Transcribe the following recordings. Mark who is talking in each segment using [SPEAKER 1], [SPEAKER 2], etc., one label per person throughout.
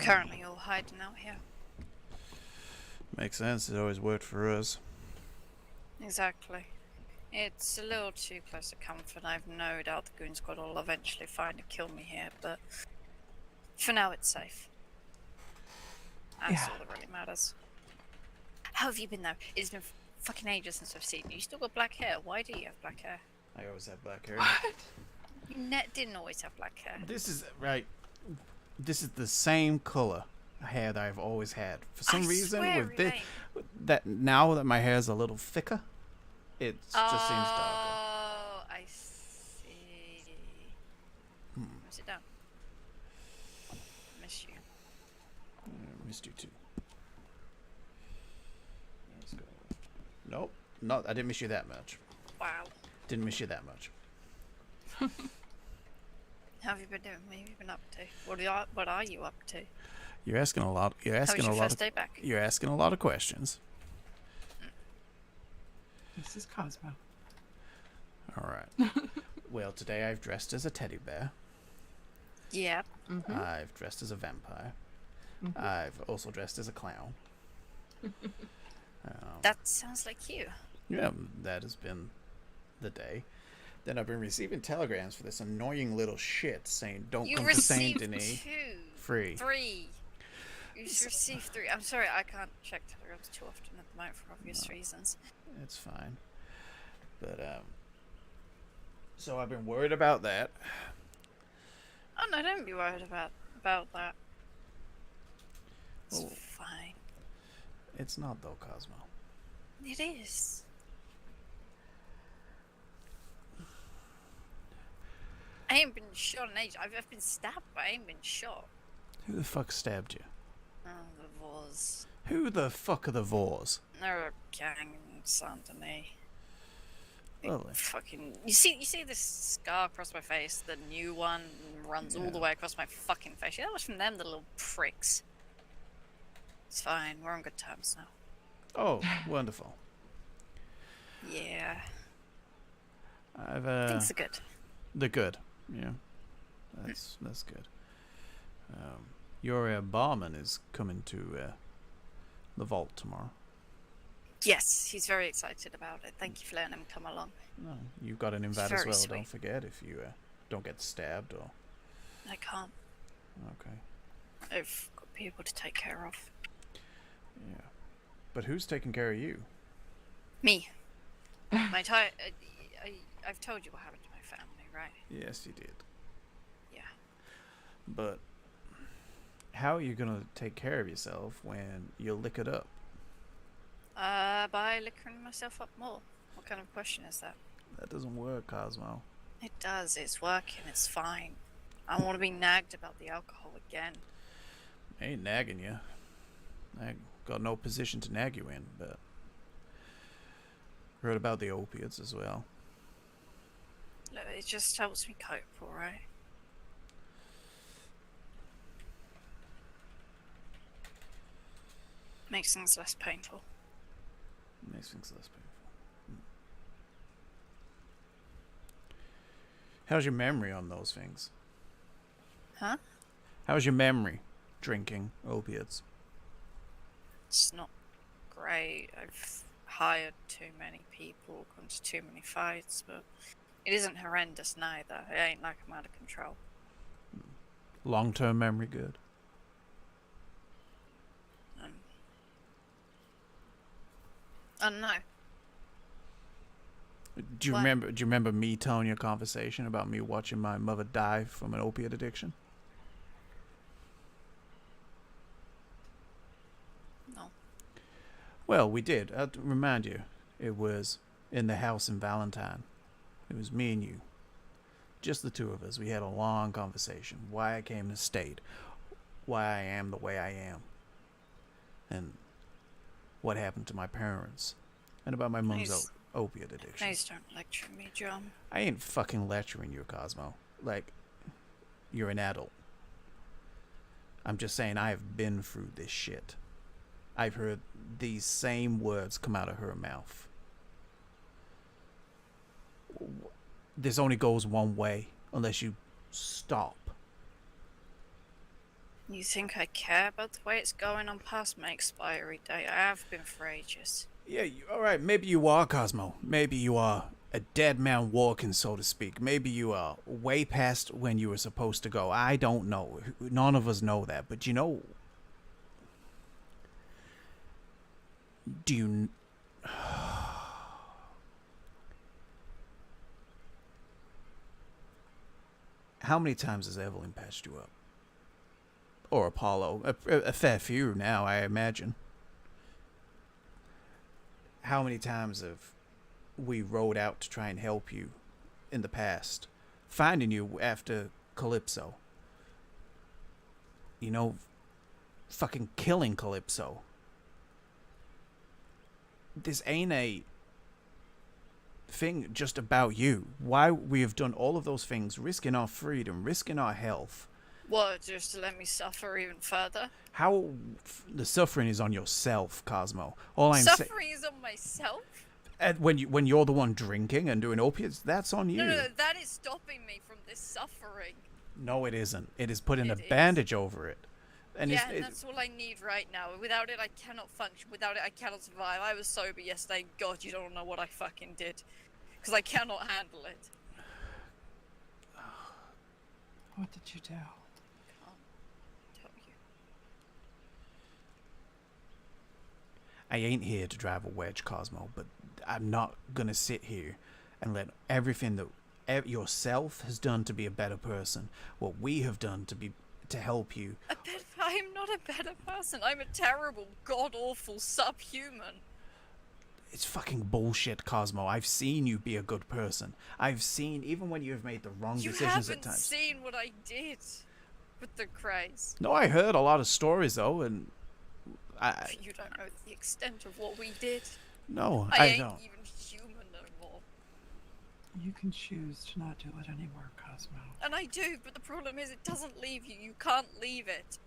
[SPEAKER 1] currently all hiding out here.
[SPEAKER 2] Makes sense. It always worked for us.
[SPEAKER 1] Exactly. It's a little too close to comfort. I've no doubt the Goon Squad will eventually find and kill me here, but for now it's safe. That's all that really matters. How have you been though? It's been fucking ages since I've seen you. You still got black hair. Why do you have black hair?
[SPEAKER 2] I always have black hair.
[SPEAKER 3] What?
[SPEAKER 1] You didn't always have black hair.
[SPEAKER 2] This is right. This is the same color hair that I've always had. For some reason, with this, that now that my hair is a little thicker, it just seems darker.
[SPEAKER 1] Oh, I see. Sit down. Miss you.
[SPEAKER 2] Missed you too. Let's go. Nope. No, I didn't miss you that much.
[SPEAKER 1] Wow.
[SPEAKER 2] Didn't miss you that much.
[SPEAKER 1] How have you been doing? What have you been up to? What are you up to?
[SPEAKER 2] You're asking a lot. You're asking
[SPEAKER 1] How was
[SPEAKER 2] a
[SPEAKER 1] your
[SPEAKER 2] lot.
[SPEAKER 1] first day back?
[SPEAKER 2] You're asking a lot of questions.
[SPEAKER 3] This is Cosmo.
[SPEAKER 2] All right. Well, today I've dressed as a teddy bear.
[SPEAKER 1] Yeah.
[SPEAKER 2] I've dressed as a vampire. I've also dressed as a clown.
[SPEAKER 1] That sounds like you.
[SPEAKER 2] Yeah, that has been the day. Then I've been receiving telegrams for this annoying little shit saying, "Don't come to Saint Denis." Free.
[SPEAKER 1] 3. You've received 3. I'm sorry, I can't check telegrams too often at the moment for obvious reasons.
[SPEAKER 2] It's fine. But so I've been worried about that.
[SPEAKER 1] Oh no, don't be worried about that. It's
[SPEAKER 2] Oh.
[SPEAKER 1] fine.
[SPEAKER 2] It's not though, Cosmo.
[SPEAKER 1] It is. I ain't been shot in age. I've been stabbed, but I ain't been shot.
[SPEAKER 2] Who the fuck stabbed you?
[SPEAKER 1] Oh, the Vors.
[SPEAKER 2] Who the fuck are the Vors?
[SPEAKER 1] They're a gang in Saint Denis.
[SPEAKER 2] Really?
[SPEAKER 1] Fucking. You see this scar across my face? The new one runs all the way across my fucking face. Yeah, that was from them, the little pricks. It's fine. We're on good terms now.
[SPEAKER 2] Oh, wonderful.
[SPEAKER 1] Yeah.
[SPEAKER 2] I've
[SPEAKER 1] Things are good.
[SPEAKER 2] They're good. Yeah. That's good. Your barman is coming to the vault tomorrow.
[SPEAKER 1] Yes, he's very excited about it. Thank you for letting him come along.
[SPEAKER 2] No, you've got an invite as
[SPEAKER 1] very
[SPEAKER 2] well.
[SPEAKER 1] sweet.
[SPEAKER 2] Don't forget if you don't get stabbed or.
[SPEAKER 1] I can't.
[SPEAKER 2] Okay.
[SPEAKER 1] I've got people to take care of.
[SPEAKER 2] Yeah. But who's taking care of you?
[SPEAKER 1] Me. My entire. I've told you what happened to my family, right?
[SPEAKER 2] Yes, you did.
[SPEAKER 1] Yeah.
[SPEAKER 2] But how are you gonna take care of yourself when you lick it up?
[SPEAKER 1] By liquoring myself up more. What kind of question is that?
[SPEAKER 2] That doesn't work, Cosmo.
[SPEAKER 1] It does. It's working. It's fine. I don't want to be nagged about the alcohol again.
[SPEAKER 2] I ain't nagging you. I got no position to nag you in, but heard about the opiates as well.
[SPEAKER 1] Look, it just helps me cope, alright? Makes things less painful.
[SPEAKER 2] Makes things less painful. How's your memory on those things?
[SPEAKER 1] Huh?
[SPEAKER 2] How's your memory drinking opiates?
[SPEAKER 1] It's not great. I've hired too many people, gone to too many fights, but it isn't horrendous neither. It ain't like I'm out of control.
[SPEAKER 2] Long-term memory good?
[SPEAKER 1] I don't know.
[SPEAKER 2] Do you
[SPEAKER 1] What?
[SPEAKER 2] remember me telling you a conversation about me watching my mother die from an opiate addiction?
[SPEAKER 1] No.
[SPEAKER 2] Well, we did. I'll remind you. It was in the house in Valentine. It was me and you. Just the two of us. We had a long conversation. Why I came to state. Why I am the way I am. And what happened to my parents. And about my mom's opiate addiction.
[SPEAKER 1] Please don't lecture me, John.
[SPEAKER 2] I ain't fucking lecturing you, Cosmo. Like, you're an adult. I'm just saying I have been through this shit. I've heard these same words come out of her mouth. This only goes one way unless you stop.
[SPEAKER 1] You think I care about the way it's going on past my expiry date? I have been for ages.
[SPEAKER 2] Yeah, alright, maybe you are, Cosmo. Maybe you are a dead man walking, so to speak. Maybe you are way past when you were supposed to go. I don't know. None of us know that. But you know... Do you... How many times has Evelyn patched you up? Or Apollo? A fair few now, I imagine. How many times have we rode out to try and help you in the past? Finding you after Calypso. You know, fucking killing Calypso. This ain't a thing just about you. Why we have done all of those things, risking our freedom, risking our health.
[SPEAKER 1] What, just to let me suffer even further?
[SPEAKER 2] How the suffering is on yourself, Cosmo. All I'm saying,
[SPEAKER 1] Suffering is on myself?
[SPEAKER 2] when you're the one drinking and doing opiates, that's on you.
[SPEAKER 1] No, that is stopping me from this suffering.
[SPEAKER 2] No, it isn't. It is putting a
[SPEAKER 1] It is.
[SPEAKER 2] bandage over it. And
[SPEAKER 1] Yeah, and that's all I need right now. Without it, I cannot function. Without it, I cannot survive. I was sober yesterday. God, you don't know what I fucking did. Because I cannot handle it.
[SPEAKER 3] What did you do?
[SPEAKER 1] Can't tell you.
[SPEAKER 2] I ain't here to drive a wedge, Cosmo, but I'm not gonna sit here and let everything that yourself has done to be a better person, what we have done to help you.
[SPEAKER 1] I am not a better person. I'm a terrible, god-awful subhuman.
[SPEAKER 2] It's fucking bullshit, Cosmo. I've seen you be a good person. I've seen, even when you have made the wrong decisions at
[SPEAKER 1] You haven't
[SPEAKER 2] times.
[SPEAKER 1] seen what I did with the craze.
[SPEAKER 2] No, I heard a lot of stories, though, and
[SPEAKER 1] You don't know the extent of what we did.
[SPEAKER 2] No,
[SPEAKER 1] I
[SPEAKER 2] I
[SPEAKER 1] ain't
[SPEAKER 2] don't.
[SPEAKER 1] even human no more.
[SPEAKER 3] You can choose to not do it anymore, Cosmo.
[SPEAKER 1] And I do, but the problem is it doesn't leave you. You can't leave it.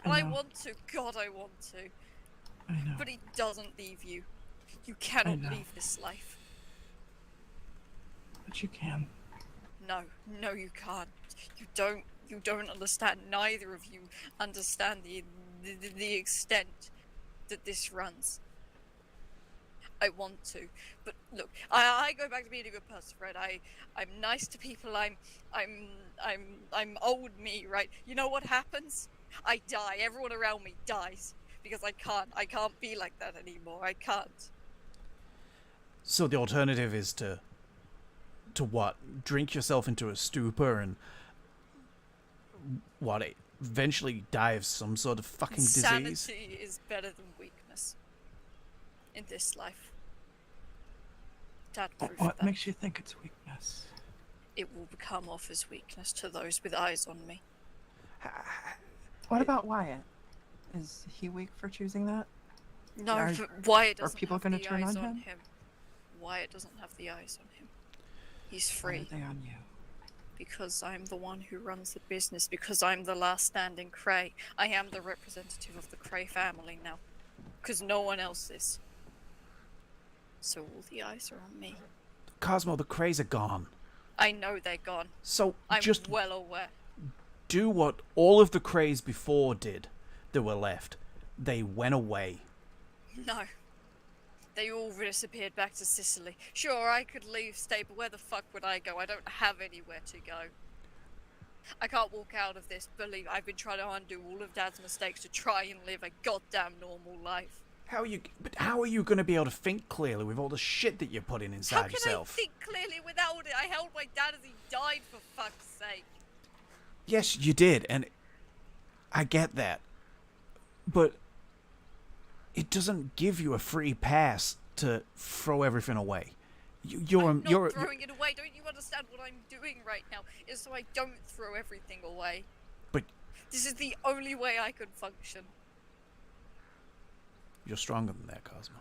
[SPEAKER 1] And
[SPEAKER 3] I
[SPEAKER 1] I
[SPEAKER 3] know.
[SPEAKER 1] want to. God, I want to.
[SPEAKER 3] I know.
[SPEAKER 1] But it doesn't leave you. You cannot
[SPEAKER 3] know.
[SPEAKER 1] leave this life.
[SPEAKER 3] But you can.
[SPEAKER 1] No, you can't. You don't understand. Neither of you understand the extent that this runs. I want to, but look, I go back to being a good person, Fred. I'm nice to people. I'm old me, right? You know what happens? I die. Everyone around me dies because I can't be like that anymore. I can't.
[SPEAKER 2] So the alternative is to what? Drink yourself into a stupor and what? Eventually die of some sort of fucking disease?
[SPEAKER 1] Insanity is better than weakness in this life. Dad proved
[SPEAKER 3] What
[SPEAKER 1] that.
[SPEAKER 3] makes you think it's weakness?
[SPEAKER 1] It will become off as weakness to those with eyes on me.
[SPEAKER 3] What about Wyatt? Is he weak for choosing that?
[SPEAKER 1] No,
[SPEAKER 3] Are-
[SPEAKER 1] but Wyatt
[SPEAKER 3] are
[SPEAKER 1] doesn't
[SPEAKER 3] people
[SPEAKER 1] have
[SPEAKER 3] gonna
[SPEAKER 1] the
[SPEAKER 3] turn
[SPEAKER 1] eyes
[SPEAKER 3] on
[SPEAKER 1] on
[SPEAKER 3] him?
[SPEAKER 1] Wyatt doesn't have the eyes on him. He's
[SPEAKER 3] Why
[SPEAKER 1] free
[SPEAKER 3] are they on you?
[SPEAKER 1] because I'm the one who runs the business, because I'm the last standing Cray. I am the representative of the Cray family now, because no one else is. So all the eyes are on me.
[SPEAKER 2] Cosmo, the craze are gone.
[SPEAKER 1] I know they're gone.
[SPEAKER 2] So
[SPEAKER 1] I'm
[SPEAKER 2] just
[SPEAKER 1] well aware.
[SPEAKER 2] do what all of the craze before did that were left. They went away.
[SPEAKER 1] No. They all disappeared back to Sicily. Sure, I could leave state, but where the fuck would I go? I don't have anywhere to go. I can't walk out of this. Believe I've been trying to undo all of Dad's mistakes to try and live a goddamn normal life.
[SPEAKER 2] How are you going to be able to think clearly with all the shit that you're putting inside
[SPEAKER 1] How can
[SPEAKER 2] yourself?
[SPEAKER 1] I think clearly without it? I held my dad as he died, for fuck's sake.
[SPEAKER 2] Yes, you did, and I get that. But it doesn't give you a free pass to throw everything away.
[SPEAKER 1] I'm not
[SPEAKER 2] You're
[SPEAKER 1] throwing it away. Don't you understand what I'm doing right now? Is so I don't throw everything away.
[SPEAKER 2] But
[SPEAKER 1] This is the only way I can function.
[SPEAKER 2] you're stronger than that, Cosmo.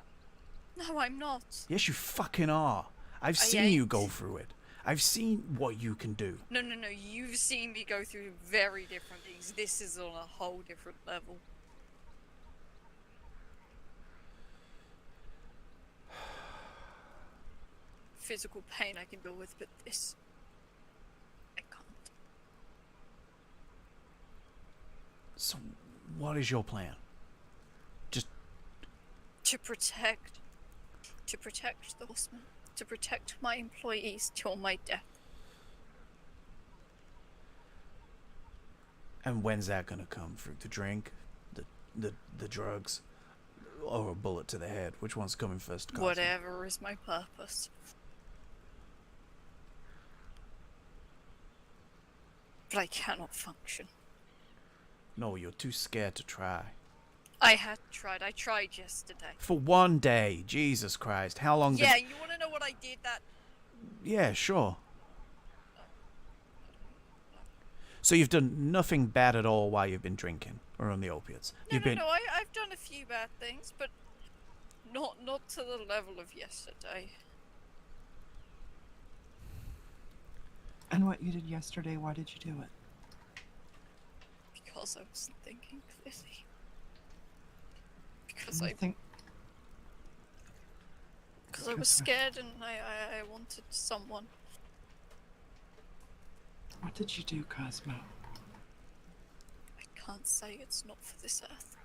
[SPEAKER 1] No, I'm not.
[SPEAKER 2] Yes, you fucking are. I've
[SPEAKER 1] I
[SPEAKER 2] seen you
[SPEAKER 1] ain't.
[SPEAKER 2] go through it. I've seen what you can do.
[SPEAKER 1] No. You've seen me go through very different things. This is on a whole different level. Physical pain I can deal with, but this, I can't.
[SPEAKER 2] So What is your plan? Just
[SPEAKER 1] To protect the horsemen, to protect my employees till my death.
[SPEAKER 2] And when's that gonna come? Through the drink, the drugs, or a bullet to the head? Which one's coming first? Cosmo?
[SPEAKER 1] Whatever is my purpose. But I cannot function.
[SPEAKER 2] No, you're too scared to try.
[SPEAKER 1] I had tried. I tried yesterday.
[SPEAKER 2] For one day, Jesus Christ! How long?
[SPEAKER 1] Yeah, you want to know what I did?
[SPEAKER 2] Yeah, sure. So you've done nothing bad at all while you've been drinking or on the opiates.
[SPEAKER 1] No, I've done a few bad things, but not to the level of yesterday.
[SPEAKER 3] And what you did yesterday, why did you do it?
[SPEAKER 1] Because I wasn't thinking clearly. Because I was scared and I wanted someone.
[SPEAKER 3] What did you do, Cosmo?
[SPEAKER 1] I can't say. It's not for this earth.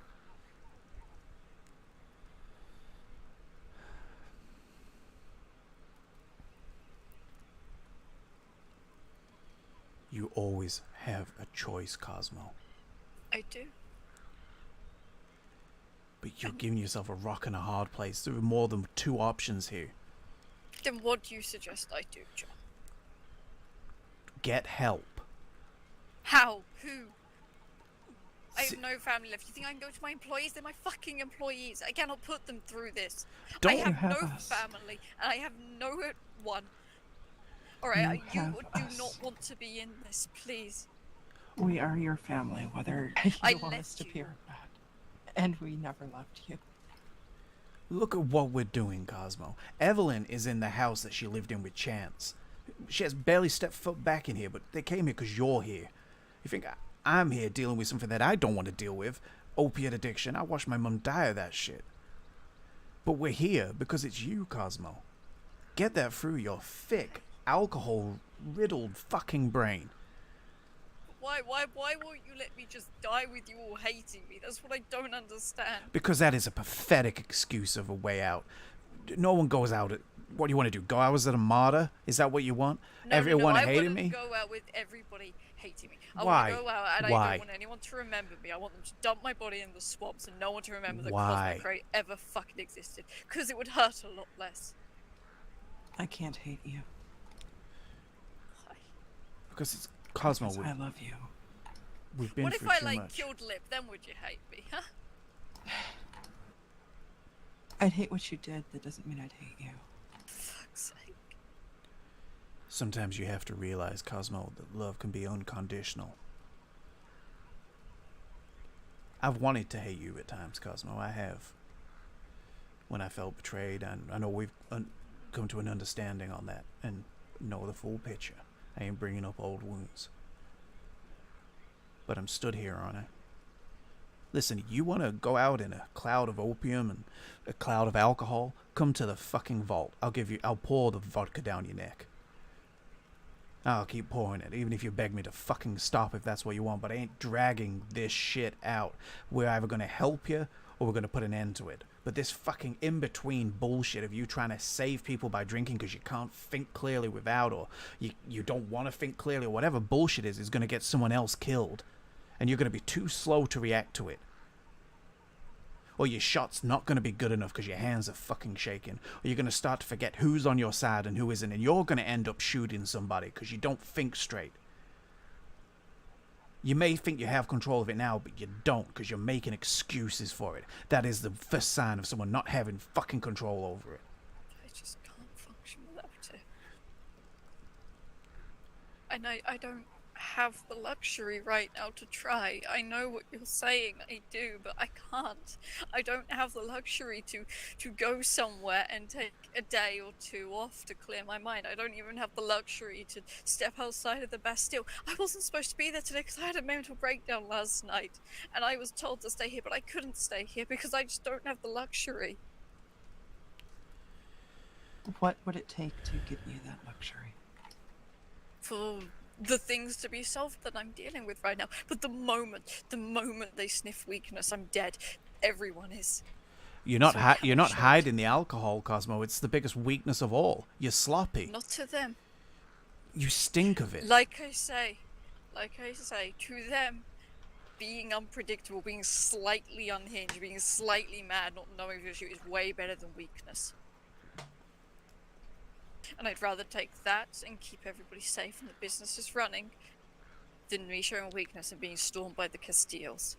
[SPEAKER 2] You always have a choice, Cosmo.
[SPEAKER 1] I do.
[SPEAKER 2] But you're giving yourself a rock and a hard place. There are more than two options here.
[SPEAKER 1] Then what do you suggest I do, John?
[SPEAKER 2] Get help.
[SPEAKER 1] How? Who? I have no family left. You think I can go to my employees? They're my fucking employees. I cannot put them through this.
[SPEAKER 2] Don't
[SPEAKER 1] I have
[SPEAKER 3] you have
[SPEAKER 1] no
[SPEAKER 3] us?
[SPEAKER 1] family, and I have no one. Alright, you
[SPEAKER 3] have
[SPEAKER 1] do
[SPEAKER 3] us.
[SPEAKER 1] not want to be in this, please.
[SPEAKER 3] We are your family, whether
[SPEAKER 1] I
[SPEAKER 3] you want us
[SPEAKER 1] left
[SPEAKER 3] to
[SPEAKER 1] you.
[SPEAKER 3] be or not. And we never left you.
[SPEAKER 2] Look at what we're doing, Cosmo. Evelyn is in the house that she lived in with Chance. She has barely stepped foot back in here, but they came here because you're here. You think I'm here dealing with something that I don't want to deal with? Opiate addiction. I watched my mum die of that shit. But we're here because it's you, Cosmo. Get that through your thick, alcohol-riddled fucking brain.
[SPEAKER 1] Why won't you let me just die with you all hating me? That's what I don't understand.
[SPEAKER 2] Because that is a pathetic excuse of a way out. No one goes out at... What do you want to do? Go out as a martyr? Is that what you want? Everyone
[SPEAKER 1] I
[SPEAKER 2] hating
[SPEAKER 1] wouldn't
[SPEAKER 2] me?
[SPEAKER 1] go out with everybody hating me. I
[SPEAKER 2] Why?
[SPEAKER 1] want to go out and I
[SPEAKER 2] Why?
[SPEAKER 1] don't want anyone to remember me. I want them to dump my body in the swamps and no one to remember that
[SPEAKER 2] Why?
[SPEAKER 1] Cosmic Ray ever fucking existed. Because it would hurt a lot less.
[SPEAKER 3] I can't hate you.
[SPEAKER 1] Why?
[SPEAKER 2] Because it's... Cosmo,
[SPEAKER 3] Because I love you.
[SPEAKER 2] we've been
[SPEAKER 1] What if
[SPEAKER 2] through
[SPEAKER 1] I
[SPEAKER 2] too
[SPEAKER 1] like
[SPEAKER 2] much.
[SPEAKER 1] killed Lip? Then would you hate me, huh?
[SPEAKER 3] I'd hate what you did. That doesn't mean I'd hate you.
[SPEAKER 1] For fuck's sake.
[SPEAKER 2] Sometimes you have to realize, Cosmo, that love can be unconditional. I've wanted to hate you at times, Cosmo. I have. When I felt betrayed, and I know we've come to an understanding on that and know the full picture. I ain't bringing up old wounds. But I'm stood here, aren't I? Listen, you want to go out in a cloud of opium and a cloud of alcohol? Come to the fucking vault. I'll pour the vodka down your neck. I'll keep pouring it, even if you beg me to fucking stop if that's what you want, but I ain't dragging this shit out. We're either going to help you or we're going to put an end to it. But this fucking in-between bullshit of you trying to save people by drinking because you can't think clearly without, or you don't want to think clearly, or whatever bullshit is going to get someone else killed. And you're going to be too slow to react to it. Or your shot's not going to be good enough because your hands are fucking shaking. Or you're going to start to forget who's on your side and who isn't. And you're going to end up shooting somebody because you don't think straight. You may think you have control of it now, but you don't because you're making excuses for it. That is the first sign of someone not having fucking control over it.
[SPEAKER 1] I just can't function without it. And I don't have the luxury right now to try. I know what you're saying, I do, but I can't. I don't have the luxury to go somewhere and take a day or two off to clear my mind. I don't even have the luxury to step outside of the Bastille. I wasn't supposed to be there today because I had a mental breakdown last night, and I was told to stay here, but I couldn't stay here because I just don't have the luxury.
[SPEAKER 3] What would it take to give you that luxury?
[SPEAKER 1] For the things to be solved that I'm dealing with right now. But the moment they sniff weakness, I'm dead. Everyone is.
[SPEAKER 2] You're not
[SPEAKER 1] So I
[SPEAKER 2] you're
[SPEAKER 1] cannot
[SPEAKER 2] not
[SPEAKER 1] show it.
[SPEAKER 2] hiding the alcohol, Cosmo. It's the biggest weakness of all. You're sloppy.
[SPEAKER 1] Not to them.
[SPEAKER 2] You stink of it.
[SPEAKER 1] Like I say, to them, being unpredictable, being slightly unhinged, being slightly mad, not knowing if you is way better than weakness. And I'd rather take that and keep everybody safe and the business is running than me showing weakness and being stormed by the Castillos.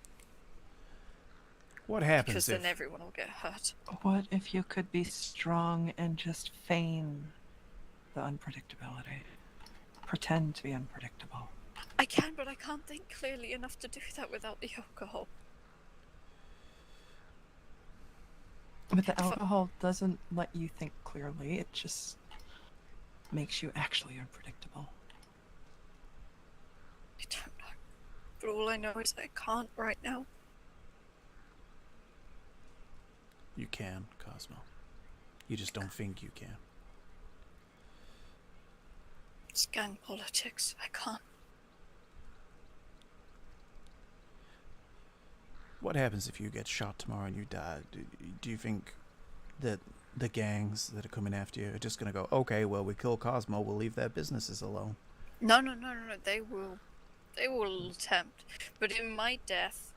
[SPEAKER 2] What happens
[SPEAKER 1] Because
[SPEAKER 2] if
[SPEAKER 1] then everyone will get hurt.
[SPEAKER 3] What if you could be strong and just feign the unpredictability? Pretend to be unpredictable.
[SPEAKER 1] I can, but I can't think clearly enough to do that without the alcohol.
[SPEAKER 3] But the alcohol doesn't let you think clearly, it just makes you actually unpredictable.
[SPEAKER 1] I don't know. But all I know is I can't right now.
[SPEAKER 2] you can, Cosmo? You just don't think you can.
[SPEAKER 1] It's gang politics. I can't.
[SPEAKER 2] What happens if you get shot tomorrow and you die? Do you think that the gangs that are coming after you are just going to go, okay, well, we kill Cosmo, we'll leave their businesses alone?
[SPEAKER 1] No. They will attempt. But in my death,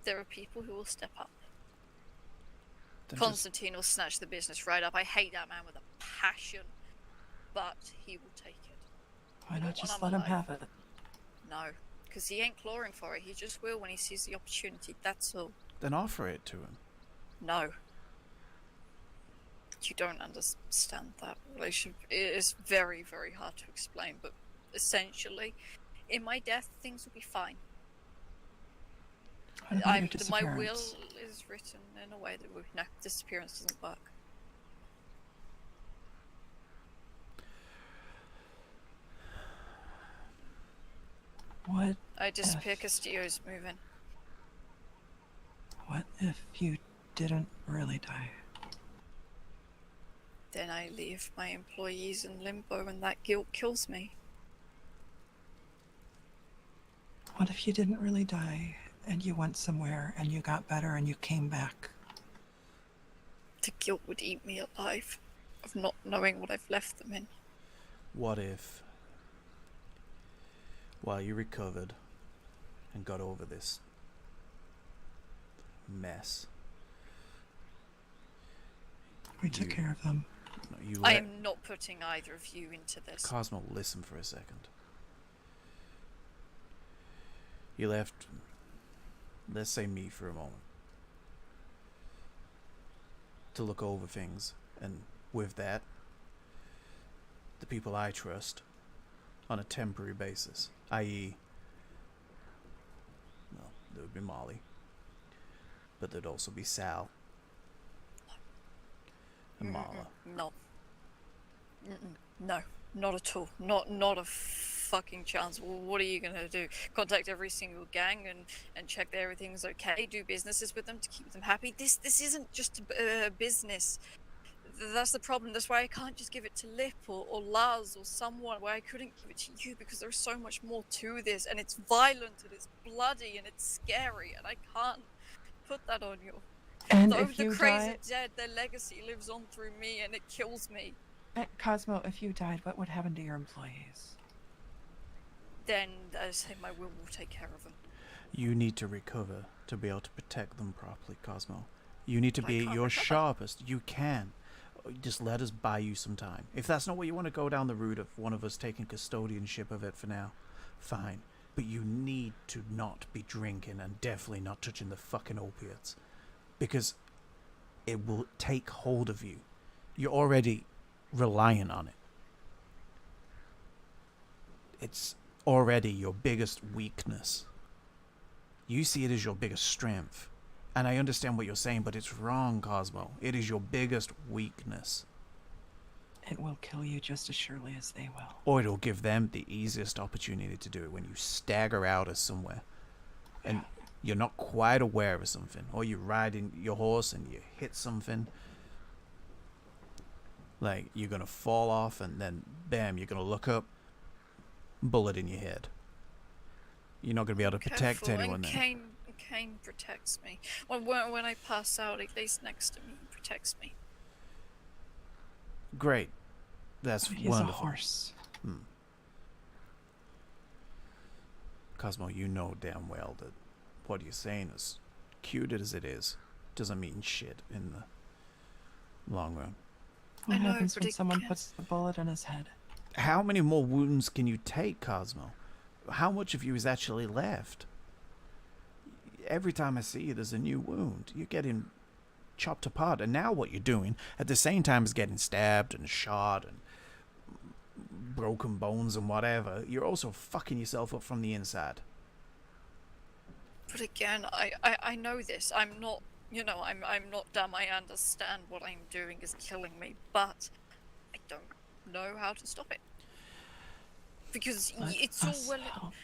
[SPEAKER 1] there are people who will step up.
[SPEAKER 2] Then
[SPEAKER 1] Constantine will snatch the business right up. I hate that man with a passion, but he will take it.
[SPEAKER 3] Why
[SPEAKER 1] I
[SPEAKER 3] not
[SPEAKER 1] don't
[SPEAKER 3] just
[SPEAKER 1] want
[SPEAKER 3] let
[SPEAKER 1] him
[SPEAKER 3] him have it?
[SPEAKER 1] No, because he ain't clawing for it. He just will when he sees the opportunity. That's all.
[SPEAKER 2] then offer it to him.
[SPEAKER 1] No. You don't understand that relationship. It is very, very hard to explain, but essentially, in my death, things will be fine.
[SPEAKER 3] What about your
[SPEAKER 1] My
[SPEAKER 3] disappearance?
[SPEAKER 1] will is written in a way that no, disappearance doesn't work.
[SPEAKER 3] What
[SPEAKER 1] I disappear,
[SPEAKER 3] if-
[SPEAKER 1] Castillo's moving.
[SPEAKER 3] What if you didn't really die?
[SPEAKER 1] Then I leave my employees in limbo and that guilt kills me.
[SPEAKER 3] What if you didn't really die and you went somewhere and you got better and you came back?
[SPEAKER 1] The guilt would eat me alive of not knowing what I've left them in.
[SPEAKER 2] What if, while you recovered and got over this mess,
[SPEAKER 3] We took care of them.
[SPEAKER 2] you
[SPEAKER 1] I
[SPEAKER 2] let
[SPEAKER 1] am not putting either of you into this.
[SPEAKER 2] Cosmo, listen for a second. You left, let's say me for a moment, to look over things, and with that, the people I trust on a temporary basis, i.e., well, there would be Molly, but there'd also be Sal and Marla.
[SPEAKER 1] No. No, not at all. Not a fucking chance. Well, what are you gonna do? Contact every single gang and check that everything's okay? Do businesses with them to keep them happy? This isn't just a business. That's the problem. That's why I can't just give it to Lip or Laz or someone. Why I couldn't give it to you, because there's so much more to this, and it's violent and it's bloody and it's scary, and I can't put that on you.
[SPEAKER 3] And
[SPEAKER 1] Though
[SPEAKER 3] if
[SPEAKER 1] the
[SPEAKER 3] you
[SPEAKER 1] crazy
[SPEAKER 3] died,
[SPEAKER 1] dead, their legacy lives on through me, and it kills me.
[SPEAKER 3] Cosmo, if you died, what would happen to your employees?
[SPEAKER 1] Then, as I say, my will take care of them.
[SPEAKER 2] You need to recover to be able to protect them properly, Cosmo. You need to
[SPEAKER 1] I
[SPEAKER 2] be at
[SPEAKER 1] can't
[SPEAKER 2] your
[SPEAKER 1] recover.
[SPEAKER 2] sharpest. You can. Just let us buy you some time. If that's not what you want to go down the route of one of us taking custodianship of it for now, fine. But you need to not be drinking and definitely not touching the fucking opiates. Because it will take hold of you. You're already reliant on it. It's already your biggest weakness. You see it as your biggest strength. And I understand what you're saying, but it's wrong, Cosmo. It is your biggest weakness.
[SPEAKER 3] It will kill you just as surely as they will.
[SPEAKER 2] Or it'll give them the easiest opportunity to do it when you stagger out of somewhere. And you're not quite aware of something. Or you're riding your horse and you hit something. Like, you're going to fall off and then, bam, you're going to look up. bullet in your head. You're not going to be able to protect
[SPEAKER 1] Careful,
[SPEAKER 2] anyone
[SPEAKER 1] and
[SPEAKER 2] there.
[SPEAKER 1] Kane protects me. When I pass out, he lays next to me and protects me.
[SPEAKER 2] Great. That's
[SPEAKER 3] He's
[SPEAKER 2] wonderful.
[SPEAKER 3] a horse.
[SPEAKER 2] Cosmo, you know damn well that what you're saying, as cute as it is, doesn't mean shit in the long run.
[SPEAKER 3] What
[SPEAKER 1] I know,
[SPEAKER 3] happens
[SPEAKER 1] but
[SPEAKER 3] when
[SPEAKER 1] it
[SPEAKER 3] someone
[SPEAKER 1] can-
[SPEAKER 3] puts the bullet in his head?
[SPEAKER 2] How many more wounds can you take, Cosmo? How much of you is actually left? Every time I see you, there's a new wound. You're getting chopped apart. And now what you're doing at the same time as getting stabbed and shot and broken bones and whatever, you're also fucking yourself up from the inside.
[SPEAKER 1] But again, I know this. I'm not, I'm not dumb. I understand what I'm doing is killing me, but I don't know how to stop it. Because it's all well.
[SPEAKER 3] Help.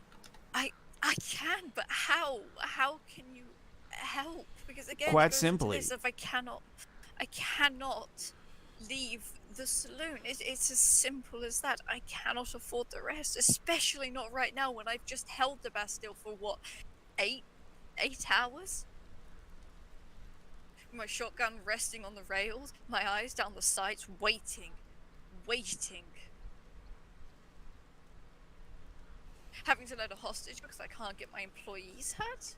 [SPEAKER 1] I can, but how? How can you help? Because again,
[SPEAKER 2] Quite
[SPEAKER 1] it goes
[SPEAKER 2] simply.
[SPEAKER 1] into this of I cannot leave the saloon. It's as simple as that. I cannot afford the rest, especially not right now when I've just held the Bastille for what, 8 hours? My shotgun resting on the rails, my eyes down the sights, waiting. Having to let a hostage because I can't get my employees hurt?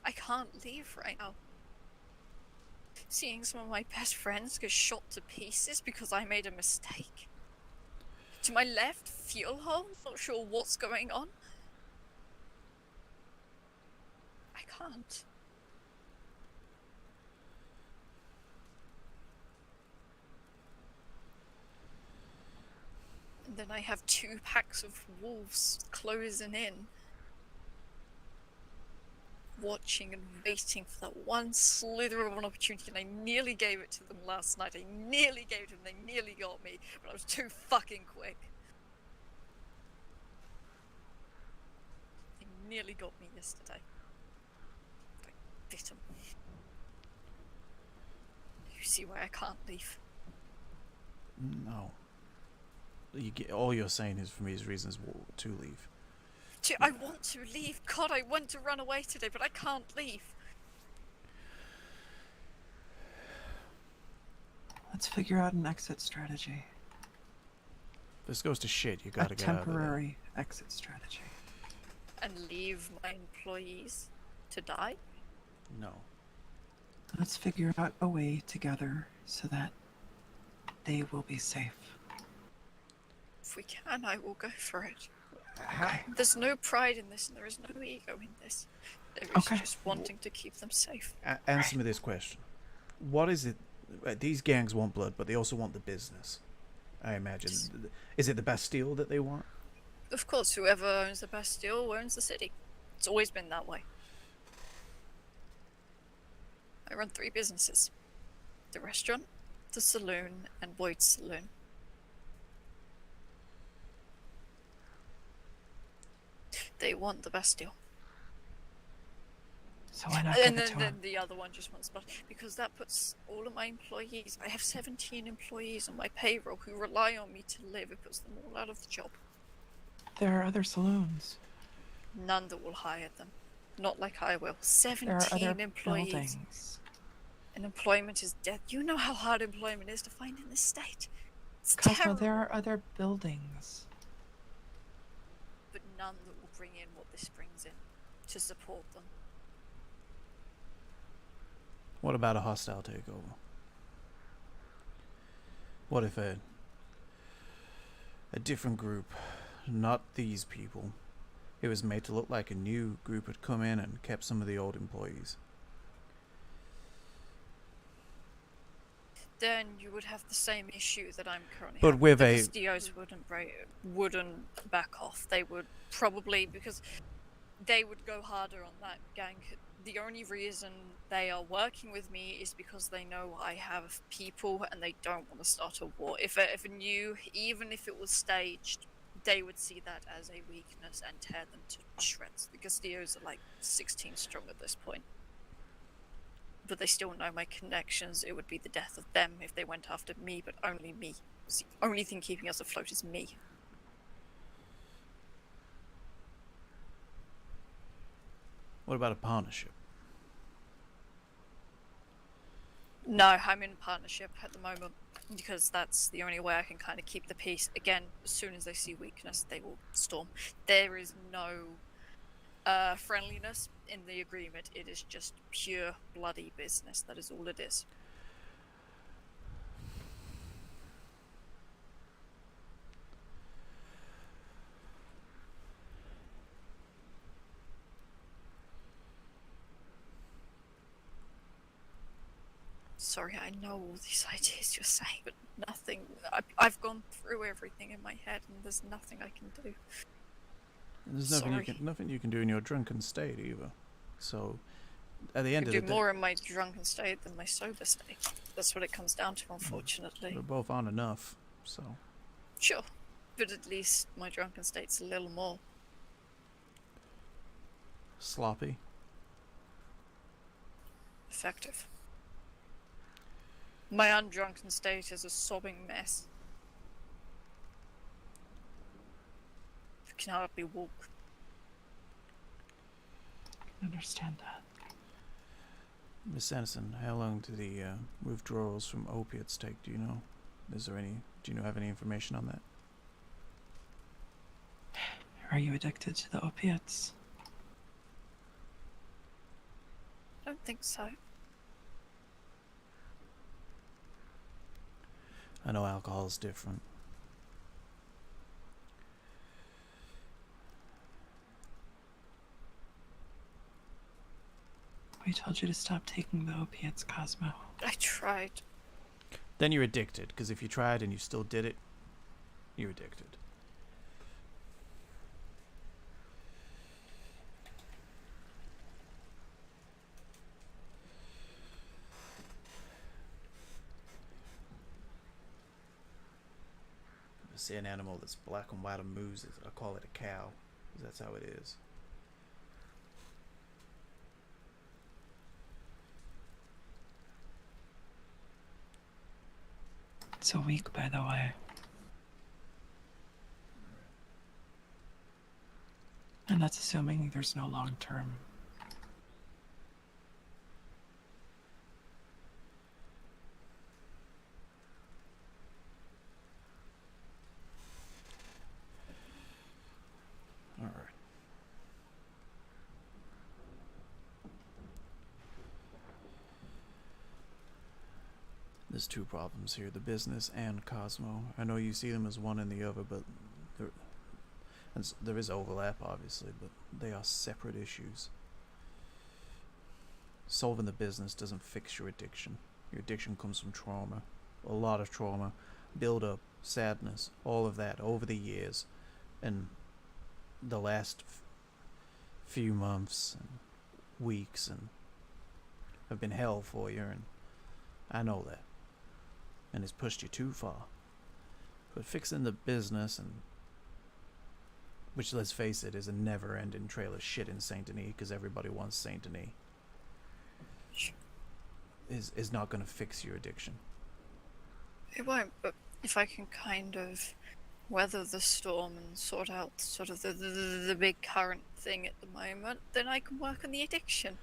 [SPEAKER 1] I can't leave right now. Seeing some of my best friends get shot to pieces because I made a mistake. To my left, fuel hole, not sure what's going on. I can't. And then I have 2 packs of wolves closing in. Watching and waiting for that one slither of an opportunity, and I nearly gave it to them last night. I nearly gave it to them, they nearly got me, but I was too fucking quick. They nearly got me yesterday. I bit them. You see why I can't leave?
[SPEAKER 2] No. All you're saying is for me is reasons to leave.
[SPEAKER 1] I want to leave. God, I want to run away today, but I can't leave.
[SPEAKER 3] Let's figure out an exit strategy.
[SPEAKER 2] If this goes to shit, you gotta
[SPEAKER 3] A
[SPEAKER 2] get out of there.
[SPEAKER 3] temporary exit strategy.
[SPEAKER 1] And leave my employees to die?
[SPEAKER 2] No.
[SPEAKER 3] Let's figure out a way together so that they will be safe.
[SPEAKER 1] If we can, I will go for it.
[SPEAKER 3] Okay.
[SPEAKER 1] There's no pride in this, and there is no ego in this. There is
[SPEAKER 3] Okay.
[SPEAKER 1] just wanting to keep them safe.
[SPEAKER 2] Answer me this question. What is it? These gangs want blood, but they also want the business, I imagine. Is it the Bastille that they want?
[SPEAKER 1] Of course, whoever owns the Bastille owns the city. It's always been that way. I run 3 businesses. The restaurant, the saloon, and Boyd's Saloon. They want the Bastille.
[SPEAKER 3] So why not
[SPEAKER 1] And
[SPEAKER 3] give it to
[SPEAKER 1] then
[SPEAKER 3] them?
[SPEAKER 1] the other one just wants blood. Because that puts all of my employees, I have 17 employees on my payroll who rely on me to live. It puts them all out of the job.
[SPEAKER 3] There are other saloons.
[SPEAKER 1] None that will hire them. Not like I will.
[SPEAKER 3] There are
[SPEAKER 1] 17
[SPEAKER 3] other
[SPEAKER 1] employees.
[SPEAKER 3] buildings.
[SPEAKER 1] And employment is death. You know how hard employment is to find in this state. It's
[SPEAKER 3] Cosmo,
[SPEAKER 1] terrible.
[SPEAKER 3] there are other buildings.
[SPEAKER 1] But none that will bring in what this brings in to support them.
[SPEAKER 2] What about a hostile takeover? What if a different group, not these people, it was made to look like a new group had come in and kept some of the old employees?
[SPEAKER 1] Then you would have the same issue that I'm currently
[SPEAKER 2] But
[SPEAKER 1] having.
[SPEAKER 2] with
[SPEAKER 1] the
[SPEAKER 2] a-
[SPEAKER 1] Castillos wouldn't back off. They would probably, because they would go harder on that gang. The only reason they are working with me is because they know I have people and they don't want to start a war. If a new, even if it was staged, they would see that as a weakness and tear them to shreds. The Castillos are like 16 strong at this point. But they still know my connections. It would be the death of them if they went after me, but only me. 'Cause the only thing keeping us afloat is me.
[SPEAKER 2] What about a partnership?
[SPEAKER 1] No, I'm in a partnership at the moment because that's the only way I can kind of keep the peace. Again, as soon as they see weakness, they will storm. There is no friendliness in the agreement. It is just pure bloody business. That is all it is. Sorry, I know all these ideas you're saying, but nothing. I've gone through everything in my head, and there's nothing I can do.
[SPEAKER 2] There's
[SPEAKER 1] Sorry.
[SPEAKER 2] nothing you can do in your drunken state either. So, at the end
[SPEAKER 1] I
[SPEAKER 2] of
[SPEAKER 1] can
[SPEAKER 2] the
[SPEAKER 1] do more in my drunken state than my sober state. That's what it comes down to, unfortunately.
[SPEAKER 2] they both aren't enough. So,
[SPEAKER 1] Sure, but at least my drunken state's a little more
[SPEAKER 2] sloppy.
[SPEAKER 1] effective. My undrunken state is a sobbing mess. I can hardly walk.
[SPEAKER 3] I understand that.
[SPEAKER 2] Miss Sanderson, how long do the withdrawals from opiates take? Do you know? Do you have any information on that?
[SPEAKER 3] Are you addicted to the opiates?
[SPEAKER 1] I don't think so.
[SPEAKER 2] I know alcohol's different.
[SPEAKER 3] We told you to stop taking the opiates, Cosmo.
[SPEAKER 1] I tried.
[SPEAKER 2] Then you're addicted, because if you tried and you still did it, you're addicted. If I see an animal that's black and white and moves, I call it a cow, because that's how it is.
[SPEAKER 3] It's a week, by the way. And that's assuming there's no long term.
[SPEAKER 2] Alright. There's two problems here, the business and Cosmo. I know you see them as one and the other, but there is overlap, obviously, but they are separate issues. Solving the business doesn't fix your addiction. Your addiction comes from trauma. A lot of trauma. Build-up, sadness, all of that over the years. And the last few months and weeks and have been hell for you, and I know that. And it's pushed you too far. But fixing the business, and which, let's face it, is a never-ending trail of shit in Saint Denis, because everybody wants Saint Denis, is not going to fix your addiction.
[SPEAKER 1] It won't, but if I can kind of weather the storm and sort out sort of the big current thing at the moment, then I can work on the addiction.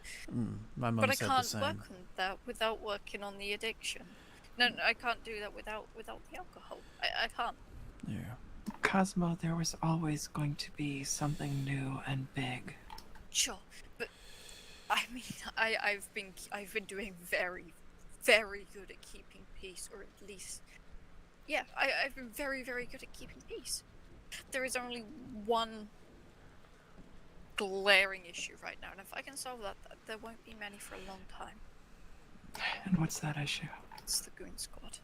[SPEAKER 2] My mum
[SPEAKER 1] But I
[SPEAKER 2] said the
[SPEAKER 1] can't
[SPEAKER 2] same.
[SPEAKER 1] work on that without working on the addiction. No, I can't do that without the alcohol. I can't.
[SPEAKER 2] Yeah.
[SPEAKER 3] Cosmo, there was always going to be something new and big.
[SPEAKER 1] Sure, but I mean, I've been doing very, very good at keeping peace, or at least, yeah, I've been very, very good at keeping peace. There is only one glaring issue right now, and if I can solve that, there won't be many for a long time.
[SPEAKER 3] And what's that issue?
[SPEAKER 1] It's the Goon Squad.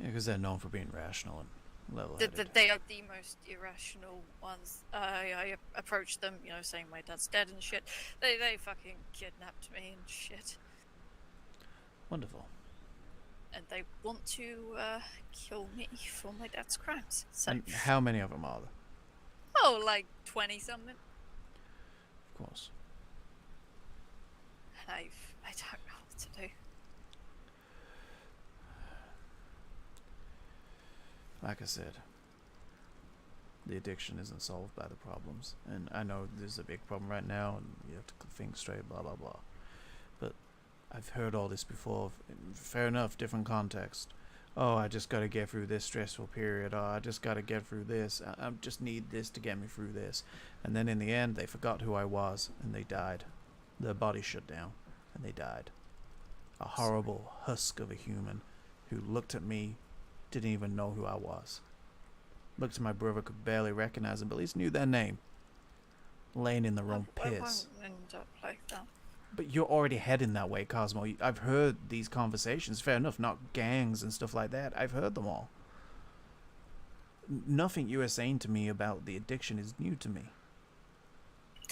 [SPEAKER 2] Yeah, because they're known for being rational and level-headed.
[SPEAKER 1] They are the most irrational ones. I approached them, saying my dad's dead and shit. They fucking kidnapped me and shit.
[SPEAKER 2] Wonderful.
[SPEAKER 1] And they want to kill me for my dad's crimes. So,
[SPEAKER 2] And how many of them are there?
[SPEAKER 1] oh, like 20 something.
[SPEAKER 2] Of course.
[SPEAKER 1] I don't know what to do.
[SPEAKER 2] like I said, the addiction isn't solved by the problems. And I know there's a big problem right now, and you have to think straight, blah, blah, blah. But I've heard all this before. Fair enough, different context. Oh, I just got to get through this stressful period. Oh, I just got to get through this. I just need this to get me through this. And then in the end, they forgot who I was, and they died. Their body shut down, and they died. A horrible husk of a human who looked at me, didn't even know who I was. Looked at my brother, could barely recognize him, but at least knew their name. Laying in their own
[SPEAKER 1] I
[SPEAKER 2] piss.
[SPEAKER 1] won't end up like that.
[SPEAKER 2] But you're already heading that way, Cosmo. I've heard these conversations. Fair enough, not gangs and stuff like that. I've heard them all. Nothing you are saying to me about the addiction is new to me.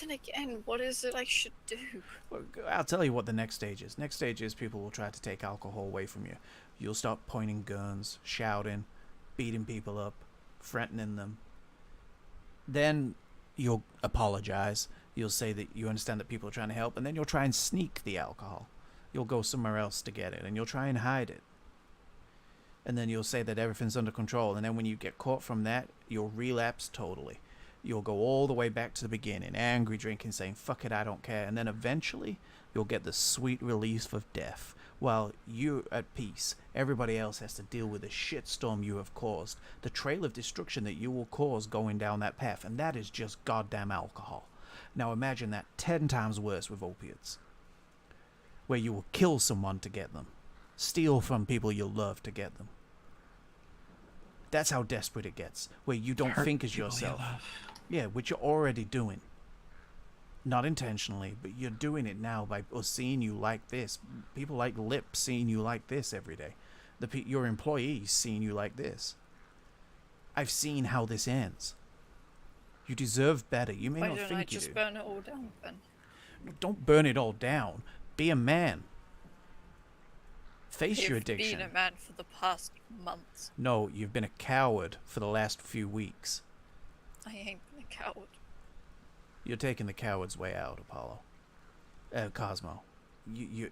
[SPEAKER 1] Then again, what is it I should do?
[SPEAKER 2] Well, I'll tell you what the next stage is. Next stage is people will try to take alcohol away from you. You'll start pointing guns, shouting, beating people up, threatening them. Then you'll apologize. You'll say that you understand that people are trying to help, and then you'll try and sneak the alcohol. You'll go somewhere else to get it, and you'll try and hide it. And then you'll say that everything's under control, and then when you get caught from that, you'll relapse totally. You'll go all the way back to the beginning, angry, drinking, saying, fuck it, I don't care. And then eventually, you'll get the sweet relief of death. While you're at peace, everybody else has to deal with the shitstorm you have caused, the trail of destruction that you will cause going down that path, and that is just goddamn alcohol. Now imagine that 10 times worse with opiates, where you will kill someone to get them, steal from people you love to get them. That's how desperate it gets, where you don't think as yourself. Yeah, which you're already doing. Not intentionally, but you're doing it now by us seeing you like this. People like Lip seeing you like this every day. Your employees seeing you like this. I've seen how this ends. You deserve better. You may
[SPEAKER 1] Why
[SPEAKER 2] not
[SPEAKER 1] don't
[SPEAKER 2] think
[SPEAKER 1] I
[SPEAKER 2] you
[SPEAKER 1] just
[SPEAKER 2] do.
[SPEAKER 1] burn it all down then?
[SPEAKER 2] Don't burn it all down. Be a man. Face your
[SPEAKER 1] You've
[SPEAKER 2] addiction.
[SPEAKER 1] been a man for the past months.
[SPEAKER 2] No, you've been a coward for the last few weeks.
[SPEAKER 1] I ain't been a coward.
[SPEAKER 2] You're taking the coward's way out, Apollo. Cosmo. You're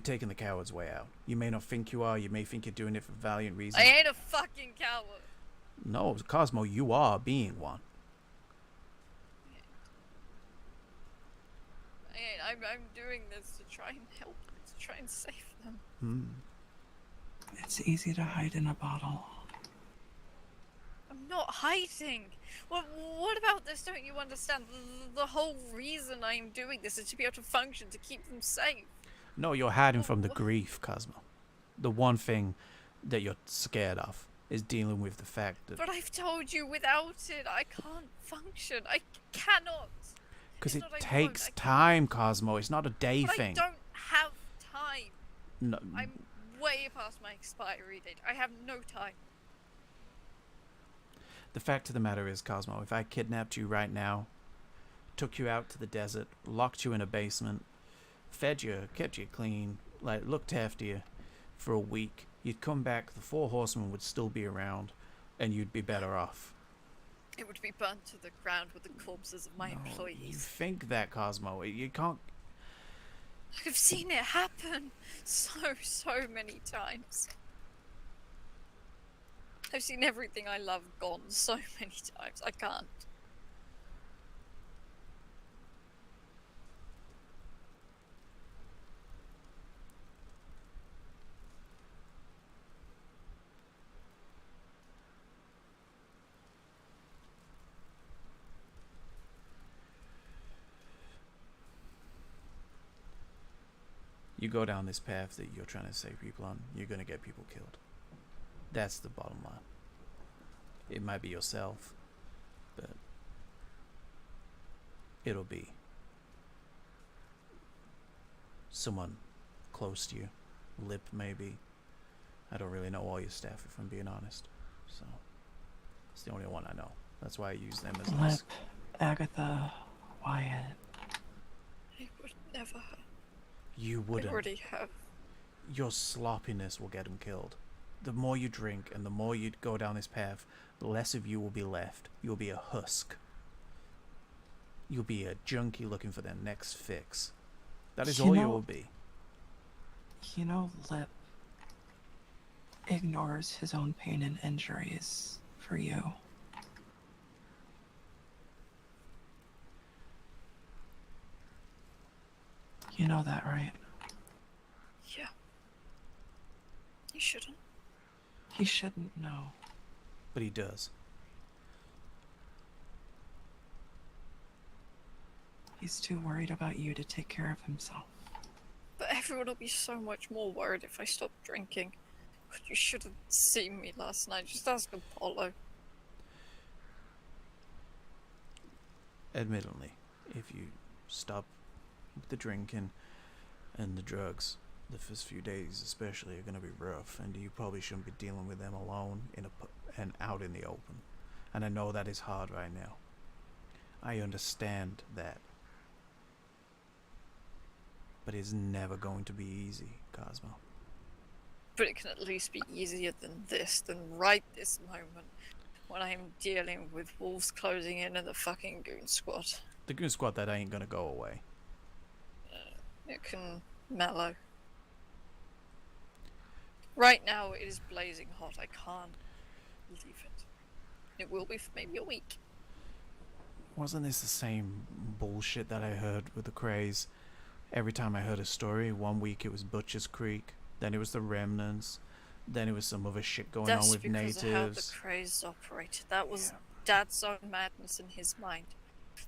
[SPEAKER 2] taking the coward's way out. You may not think you are. You may think you're doing it for valiant reasons.
[SPEAKER 1] I ain't a fucking coward.
[SPEAKER 2] No, Cosmo, you are being one.
[SPEAKER 1] I ain't. I'm doing this to try and help them, to try and save them.
[SPEAKER 3] It's easy to hide in a bottle.
[SPEAKER 1] I'm not hiding. What about this? Don't you understand? The whole reason I'm doing this is to be able to function, to keep them safe.
[SPEAKER 2] No, you're hiding from the grief, Cosmo. The one thing that you're scared of is dealing with the fact that...
[SPEAKER 1] But I've told you, without it, I can't function. I cannot.
[SPEAKER 2] Because it
[SPEAKER 1] It's not I
[SPEAKER 2] takes
[SPEAKER 1] won't,
[SPEAKER 2] time, Cosmo. It's not a day
[SPEAKER 1] But
[SPEAKER 2] thing.
[SPEAKER 1] I don't have time.
[SPEAKER 2] No,
[SPEAKER 1] I'm way past my expiry date. I have no time.
[SPEAKER 2] the fact of the matter is, Cosmo, if I kidnapped you right now, took you out to the desert, locked you in a basement, fed you, kept you clean, like looked after you for a week, you'd come back, the 4 horsemen would still be around, and you'd be better off.
[SPEAKER 1] It would be burnt to the ground with the corpses of my
[SPEAKER 2] You
[SPEAKER 1] employees.
[SPEAKER 2] think that, Cosmo. You can't...
[SPEAKER 1] I've seen it happen so many times. I've seen everything I love gone so many times. I can't.
[SPEAKER 2] You go down this path that you're trying to save people on, you're going to get people killed. That's the bottom line. It might be yourself, but it'll be someone close to you. Lip, maybe. I don't really know all your staff, if I'm being honest. So, it's the only one I know. That's why I use them as a
[SPEAKER 3] Lip, Agatha, Wyatt.
[SPEAKER 1] I would never.
[SPEAKER 2] You
[SPEAKER 1] I
[SPEAKER 2] wouldn't.
[SPEAKER 1] already have.
[SPEAKER 2] Your sloppiness will get them killed. The more you drink and the more you go down this path, the less of you will be left. You'll be a husk. You'll be a junkie looking for their next fix. That is all you will be.
[SPEAKER 3] You know, Lip, ignores his own pain and injuries for you. You know that, right?
[SPEAKER 1] Yeah. You shouldn't.
[SPEAKER 3] He shouldn't know.
[SPEAKER 2] But he does.
[SPEAKER 3] He's too worried about you to take care of himself.
[SPEAKER 1] But everyone will be so much more worried if I stop drinking. But you should have seen me last night. Just ask Apollo.
[SPEAKER 2] Admittedly, if you stop the drinking and the drugs, the first few days especially are going to be rough, and you probably shouldn't be dealing with them alone and out in the open. And I know that is hard right now. I understand that. But it's never going to be easy, Cosmo.
[SPEAKER 1] But it can at least be easier than this, than right this moment, when I am dealing with wolves closing in and the fucking goon squad.
[SPEAKER 2] The goon squad, that ain't going to go away.
[SPEAKER 1] It can mellow. Right now it is blazing hot. I can't leave it. It will be for maybe a week.
[SPEAKER 2] Wasn't this the same bullshit that I heard with the craze? Every time I heard a story, one week it was Butcher's Creek, then it was the Remnants, then it was some other shit going on with natives.
[SPEAKER 1] That's because of how the craze operated. That was Dad's own madness in his mind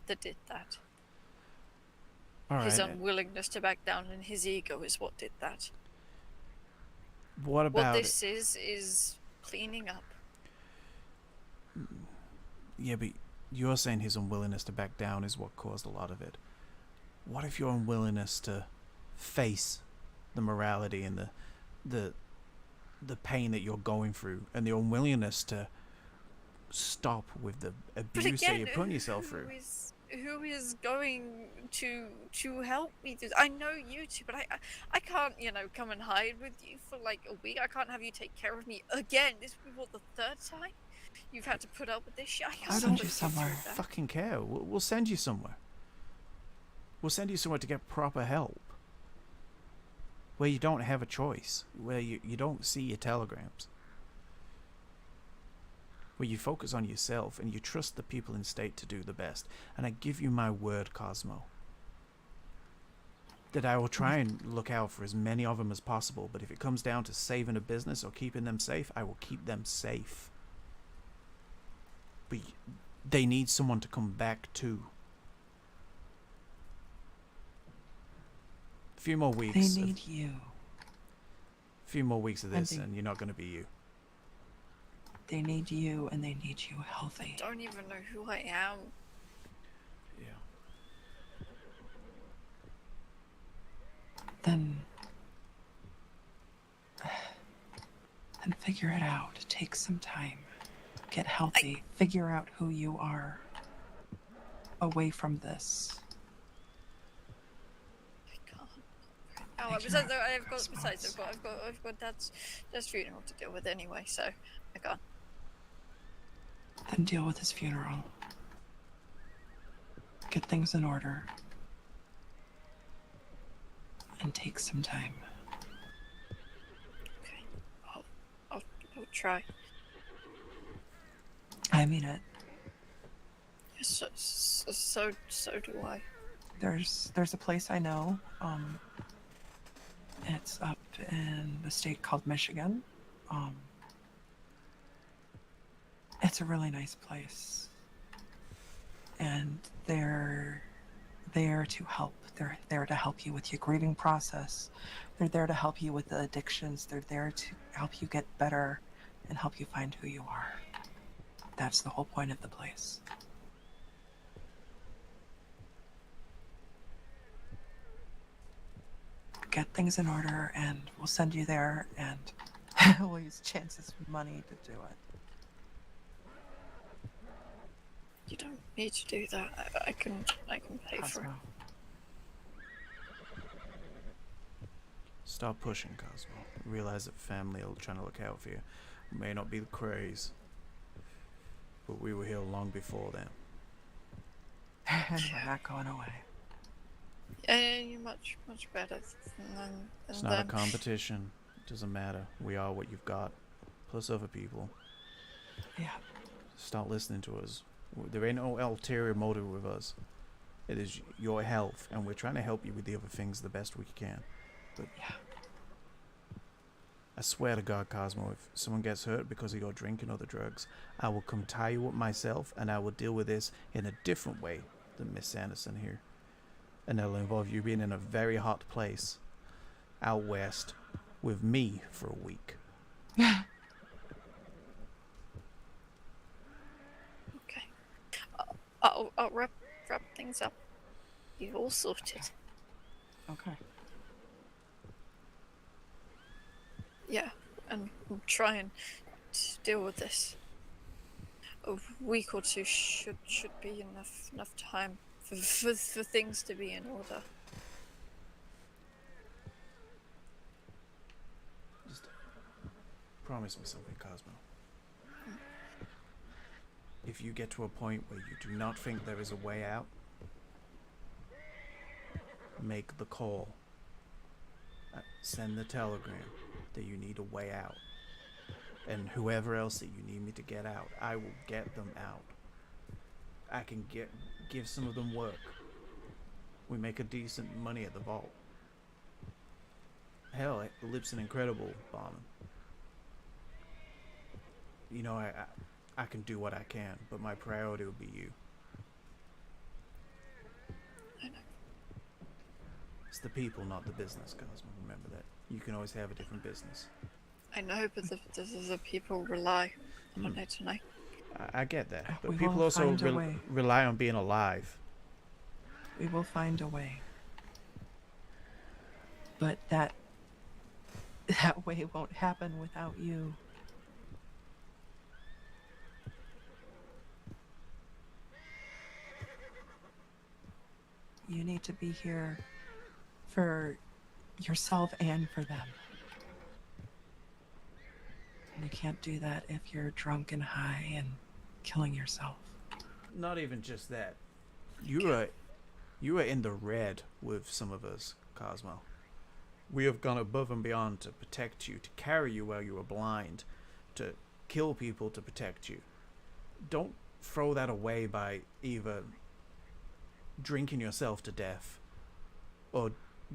[SPEAKER 1] that did that.
[SPEAKER 2] All
[SPEAKER 1] his
[SPEAKER 2] right.
[SPEAKER 1] unwillingness to back down and his ego is what did that.
[SPEAKER 2] What about
[SPEAKER 1] what this is cleaning up.
[SPEAKER 2] Yeah, but you're saying his unwillingness to back down is what caused a lot of it. What if your unwillingness to face the morality and the pain that you're going through, and the unwillingness to stop with the abuse that you're putting yourself through?
[SPEAKER 1] Who is going to help me do? I know you two, but I can't, come and hide with you for like a week. I can't have you take care of me again. This will be what, the third time you've had to put up with this shit.
[SPEAKER 3] I'll send you somewhere.
[SPEAKER 2] Fucking care. We'll send you somewhere. We'll send you somewhere to get proper help, where you don't have a choice, where you don't see your telegrams, where you focus on yourself and you trust the people in state to do the best. And I give you my word, Cosmo, that I will try and look out for as many of them as possible, but if it comes down to saving a business or keeping them safe, I will keep them safe. But they need someone to come back to. A few more weeks.
[SPEAKER 3] They need you.
[SPEAKER 2] A few more weeks of this, and you're not going to be you.
[SPEAKER 3] They need you, and they need you healthy.
[SPEAKER 1] I don't even know who I am.
[SPEAKER 2] Yeah.
[SPEAKER 3] Then figure it out. Take some time. Get healthy. Figure out who you are away from this.
[SPEAKER 1] I can't. I've got Dad's funeral to deal with anyway, so I can't.
[SPEAKER 3] Then deal with his funeral. Get things in order. And take some time.
[SPEAKER 1] Okay. I'll try.
[SPEAKER 3] I mean it.
[SPEAKER 1] So do I.
[SPEAKER 3] There's a place I know. It's up in the state called Michigan. It's a really nice place. And they're there to help. They're there to help you with your grieving process. They're there to help you with the addictions. They're there to help you get better and help you find who you are. That's the whole point of the place. Get things in order, and we'll send you there, and we'll use Chance's money to do it.
[SPEAKER 1] You don't need to do that. I can pay for it.
[SPEAKER 2] Stop pushing, Cosmo. Realize that family are trying to look out for you. It may not be the craze, but we were here long before them.
[SPEAKER 3] And we're not going away.
[SPEAKER 1] Yeah, you're much better than
[SPEAKER 2] It's not a competition. It doesn't matter. We are what you've got. plus other people,
[SPEAKER 3] Yeah.
[SPEAKER 2] start listening to us. There ain't no ulterior motive with us. It is your health, and we're trying to help you with the other things the best we can. But
[SPEAKER 3] Yeah.
[SPEAKER 2] I swear to God, Cosmo, if someone gets hurt because of your drinking or the drugs, I will come tie you up myself, and I will deal with this in a different way than Miss Sanderson here. And it'll involve you being in a very hot place out west with me for a week.
[SPEAKER 1] Okay. I'll wrap things up. You all sorted.
[SPEAKER 3] Okay.
[SPEAKER 1] Yeah, and we'll try and deal with this. A week or two should be enough time for things to be in order.
[SPEAKER 2] Just promise me something, Cosmo. If you get to a point where you do not think there is a way out, make the call. Send the telegram that you need a way out. And whoever else that you need me to get out, I will get them out. I can give some of them work. We make a decent money at the vault. Hell, Lip's an incredible barman. You know, I can do what I can, but my priority will be you.
[SPEAKER 1] I know.
[SPEAKER 2] It's the people, not the business, Cosmo. Remember that. You can always have a different business.
[SPEAKER 1] I know, but the people rely on it, and
[SPEAKER 2] I get that, but
[SPEAKER 3] We
[SPEAKER 2] people
[SPEAKER 3] will
[SPEAKER 2] also
[SPEAKER 3] find a way.
[SPEAKER 2] rely on being alive.
[SPEAKER 3] We will find a way. But that way won't happen without you. You need to be here for yourself and for them. And you can't do that if you're drunk and high and killing yourself.
[SPEAKER 2] Not even just that. You are in the red with some of us, Cosmo. We have gone above and beyond to protect you, to carry you while you were blind, to kill people to protect you. Don't throw that away by either drinking yourself to death or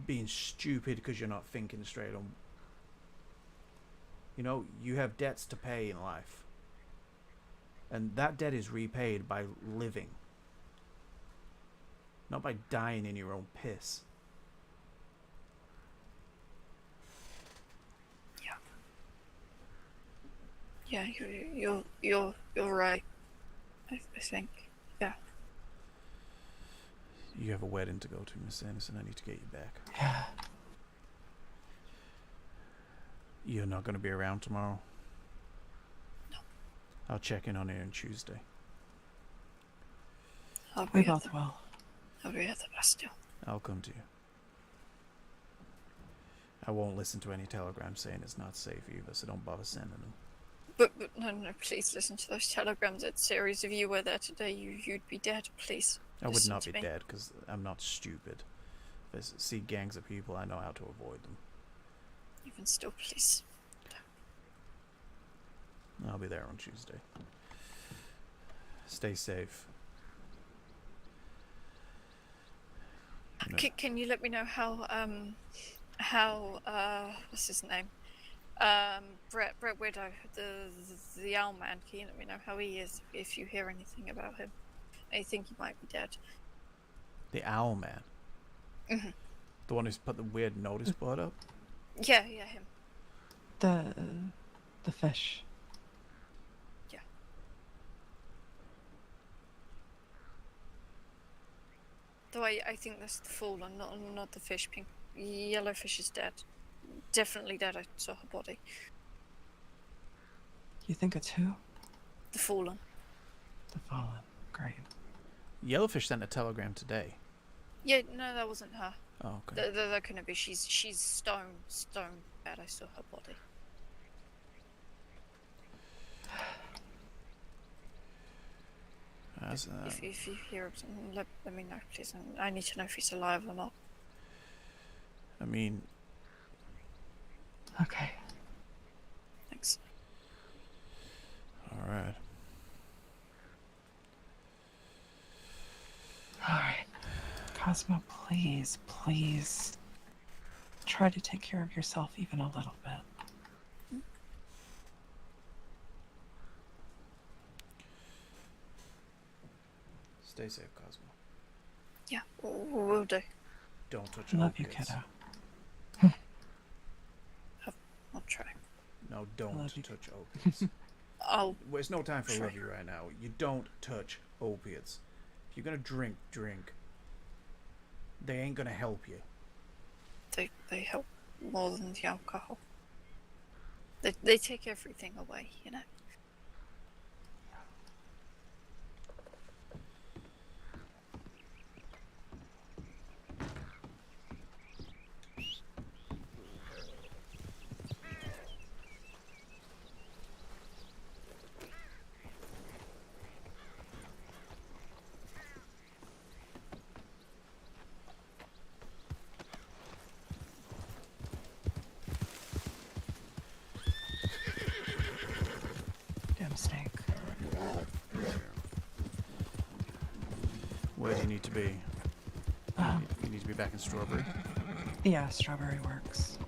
[SPEAKER 2] being stupid because you're not thinking straight on. You know, you have debts to pay in life. And that debt is repaid by living. Not by dying in your own piss.
[SPEAKER 1] yeah, you're right. I think. Yeah.
[SPEAKER 2] You have a wedding to go to, Miss Anderson. I need to get you back.
[SPEAKER 3] Yeah.
[SPEAKER 2] You're not going to be around tomorrow?
[SPEAKER 1] No.
[SPEAKER 2] I'll check in on you on Tuesday.
[SPEAKER 3] We both will.
[SPEAKER 1] I'll be at the Bastille.
[SPEAKER 2] I'll come to you. I won't listen to any telegrams saying it's not safe either, so don't bother sending them.
[SPEAKER 1] But no, please listen to those telegrams. That series of you were there today. You'd be dead. Please.
[SPEAKER 2] I would
[SPEAKER 1] listen
[SPEAKER 2] not
[SPEAKER 1] to
[SPEAKER 2] be
[SPEAKER 1] me.
[SPEAKER 2] dead because I'm not stupid. If I see gangs of people, I know how to avoid them.
[SPEAKER 1] Even still, please.
[SPEAKER 2] I'll be there on Tuesday. Stay safe.
[SPEAKER 1] Can you let me know how what's his name? Brett Widow, the owl man. Can you let me know how he is if you hear anything about him? I think he might be dead.
[SPEAKER 2] The Owl Man?
[SPEAKER 1] Mhm.
[SPEAKER 2] The one who's put the weird notice board up?
[SPEAKER 1] Yeah, him.
[SPEAKER 3] The fish.
[SPEAKER 1] Yeah. Though I think that's the fallen, not the fish. Pink yellowfish is dead. Definitely dead. I saw her body.
[SPEAKER 3] You think it's who?
[SPEAKER 1] The fallen.
[SPEAKER 3] The fallen. Great.
[SPEAKER 2] Yellowfish sent a telegram today.
[SPEAKER 1] Yeah, no, that wasn't her.
[SPEAKER 2] Oh, okay.
[SPEAKER 1] That couldn't be. She's stone dead. I saw her body. If you hear something, let me know, please. I need to know if he's alive or not.
[SPEAKER 2] I mean,
[SPEAKER 3] Okay.
[SPEAKER 1] Thanks.
[SPEAKER 3] Cosmo, please, please. Try to take care of yourself even a little bit.
[SPEAKER 2] Stay safe, Cosmo.
[SPEAKER 1] Yeah, we'll do.
[SPEAKER 2] Don't touch
[SPEAKER 3] Love you,
[SPEAKER 2] opiates.
[SPEAKER 3] kiddo.
[SPEAKER 1] I'll try.
[SPEAKER 2] No, don't
[SPEAKER 3] Love you.
[SPEAKER 2] touch opiates.
[SPEAKER 1] I'll
[SPEAKER 2] Well, it's no time for
[SPEAKER 1] Try.
[SPEAKER 2] love you right now. You don't touch opiates. If you're gonna drink, drink. They ain't gonna help you.
[SPEAKER 1] they help more than the alcohol. They take everything away, you know.
[SPEAKER 3] Damn snake.
[SPEAKER 2] Where do you need to be? You need to be back in Strawberry.
[SPEAKER 3] Yeah, strawberry works.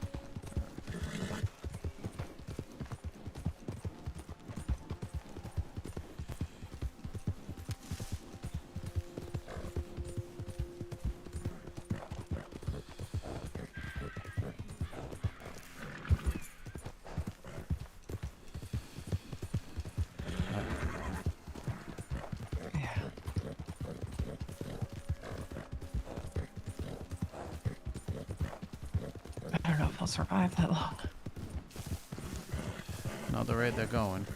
[SPEAKER 3] Yeah. I don't know if I'll survive that long.
[SPEAKER 2] Not the rate they're going.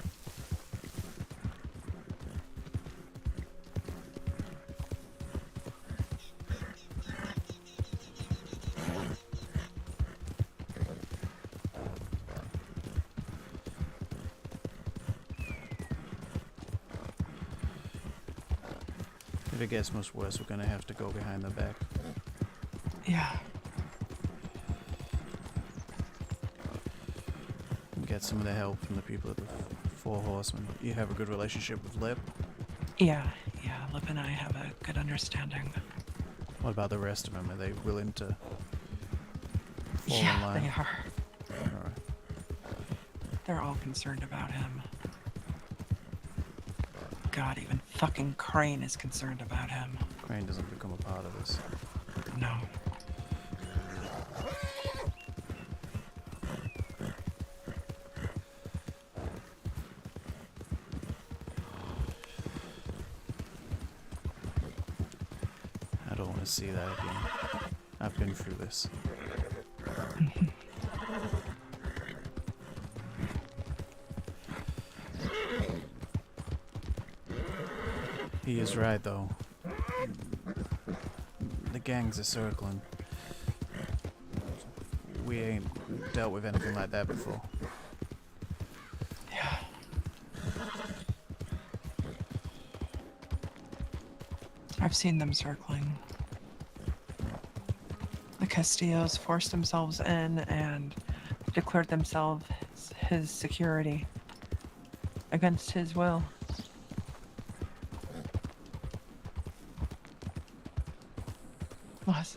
[SPEAKER 2] If it gets much worse, we're gonna have to go behind the back.
[SPEAKER 3] Yeah.
[SPEAKER 2] And get some of the help from the people at the Four Horsemen. You have a good relationship with Lip.
[SPEAKER 3] Yeah. Lip and I have a good understanding.
[SPEAKER 2] What about the rest of them? Are they willing to fall in
[SPEAKER 3] Yeah,
[SPEAKER 2] line?
[SPEAKER 3] they are.
[SPEAKER 2] Alright.
[SPEAKER 3] They're all concerned about him. God, even fucking Crane is concerned about him.
[SPEAKER 2] Crane doesn't become a part of this.
[SPEAKER 3] No.
[SPEAKER 2] I don't want to see that again. I've been through this. He is right, though. The gangs are circling. We ain't dealt with anything like that before.
[SPEAKER 3] Yeah. I've seen them circling. The Castillos forced themselves in and declared themselves his security against his will. Was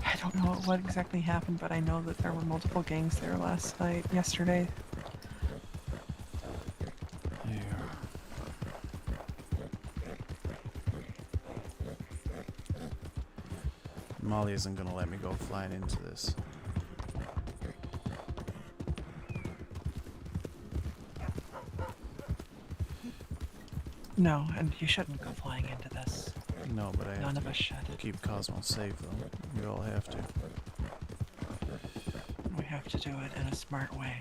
[SPEAKER 3] I don't know what exactly happened, but I know that there were multiple gangs there yesterday.
[SPEAKER 2] Here. Molly isn't gonna let me go flying into this.
[SPEAKER 3] No, and you shouldn't go flying into this.
[SPEAKER 2] No, but I have
[SPEAKER 3] None
[SPEAKER 2] to
[SPEAKER 3] of us should.
[SPEAKER 2] keep Cosmo safe, though. We all have to.
[SPEAKER 3] We have to do it in a smart way.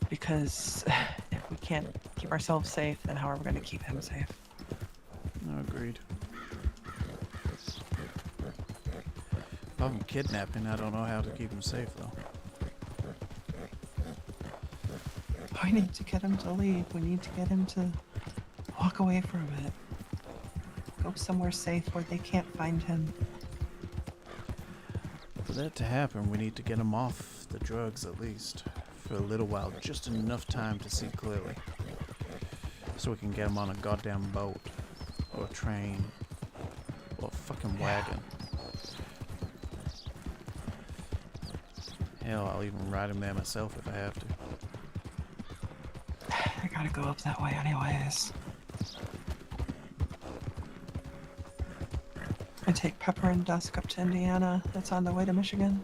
[SPEAKER 3] Because if we can't keep ourselves safe, then how are we going to keep him safe?
[SPEAKER 2] No, agreed. If I'm kidnapping, I don't know how to keep him safe, though.
[SPEAKER 3] We need to get him to leave. We need to get him to walk away for a bit. Go somewhere safe where they can't find him.
[SPEAKER 2] For that to happen, we need to get him off the drugs, at least. For a little while, just enough time to see clearly. So we can get him on a goddamn boat. or a train, or a fucking wagon. Hell, I'll even ride him there myself if I have to.
[SPEAKER 3] I gotta go up that way anyways. I take Pepper and Dusk up to Indiana. It's on the way to Michigan.